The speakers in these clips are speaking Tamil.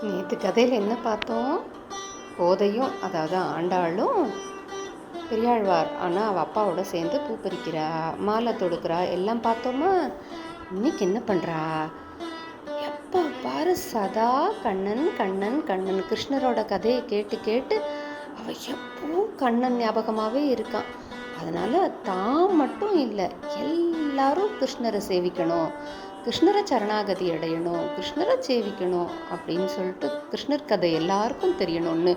நேற்று கதையில் என்ன பார்த்தோம்? கோதையும் அதாவது ஆண்டாளும் பெரியாழ்வார் ஆனால் அவள் அப்பாவோட சேர்ந்து பூ பறிக்கிறா, மாலை தொடுக்கிறா, எல்லாம் பார்த்தோமா. இன்னைக்கு என்ன பண்ணுறா? எப்போ பாரு சதா கண்ணன் கண்ணன் கண்ணன். கிருஷ்ணரோட கதையை கேட்டு கேட்டு அவள் எப்பவும் கண்ணன் ஞாபகமாகவே இருக்கான். அதனால் தான் மட்டும் இல்லை, எல்லாரும் கிருஷ்ணரை சேவிக்கணும், கிருஷ்ணரை சரணாகதி அடையணும், கிருஷ்ணரை சேவிக்கணும் அப்படின்னு சொல்லிட்டு கிருஷ்ணர் கதை எல்லாருக்கும் தெரியணும்னு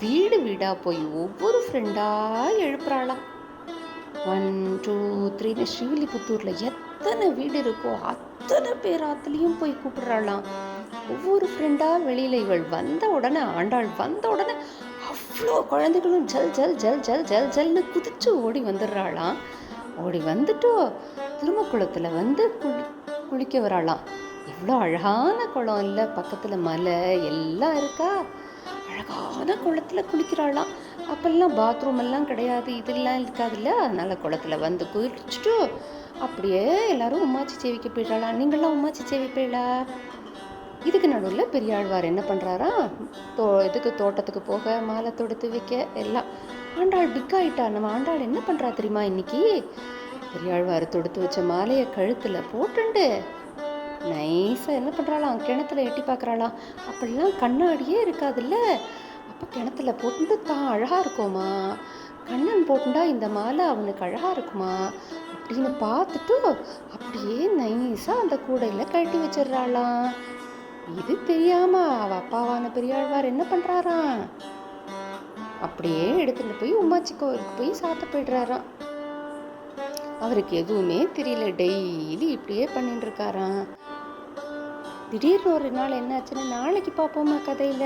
வீடு வீடாக போய் ஒவ்வொரு ஃப்ரெண்டாக எழுப்புறாளாம். 1 2 3 ஸ்ரீவில்லிபுத்தூரில் எத்தனை வீடு இருக்கோ அத்தனை பேராத்துலேயும் போய் கூப்பிடுறாளாம். ஒவ்வொரு ஃப்ரெண்டாக வெளியில் இவள் வந்த உடனே, ஆண்டாள் வந்த உடனே அவ்வளோ குழந்தைகளும் ஜல் ஜல் ஜல் ஜல் ஜல் ஜல்னு குதிச்சு ஓடி வந்துடுறாளாம். ஓடி வந்துட்டு திருமக்குளத்தில் வந்து குளிக்க வராளாம். எவ்வளோ அழகான குளம் இல்லை, பக்கத்தில் மலை எல்லாம் இருக்கா. அழகான குளத்தில் குளிக்கிறாளாம். அப்போல்லாம் பாத்ரூம் எல்லாம் கிடையாது, இதெல்லாம் இருக்காதுல்ல. அதனால் குளத்தில் வந்து குளிச்சுட்டு அப்படியே எல்லாரும் உமாச்சி சேவிக்க போயிடுறாளாம். நீங்களாம் உமாச்சி சேவிப்பீங்களா? இதுக்கு நடுவில் பெரியாழ்வார் என்ன பண்ணுறாரா, இதுக்கு தோட்டத்துக்கு போக, மாலை தொடுத்து வைக்க எல்லாம். ஆண்டாள் பிக் ஆயிட்டா. நம்ம ஆண்டாள் என்ன பண்ணுறா தெரியுமா? இன்னைக்கு பெரியாழ்வார் தொடுத்து வச்ச மாலையை கழுத்தில் போட்டுண்டு நைஸாக என்ன பண்ணுறாளாம், கிணத்துல எட்டி பார்க்குறாளாம். அப்படிலாம் கண்ணாடியே இருக்காதுல்ல. அப்போ கிணத்துல போட்டுட்டு தான் அழகாக இருக்குமா, கண்ணன் போட்டுண்டா இந்த மாலை அவனுக்கு அழகாக இருக்குமா அப்படின்னு பார்த்துட்டு அப்படியே நைஸாக அந்த கூடையில் கழட்டி வச்சிடுறாளாம். இது தெரியாம அவள் அப்பாவான பெரியாழ்வார் என்ன பண்ணுறாராம், அப்படியே எடுத்துகிட்டு போய் உமாச்சி கோவிலுக்கு போய் சாத்த போயிடுறாராம். அவருக்கு எதுவுமே தெரியல, டெய்லி இப்படியே பண்ணிட்டு இருக்காராம். திடீர்னு ஒரு நாள் என்னாச்சுன்னு நாளைக்கு பார்ப்போமா கதையில.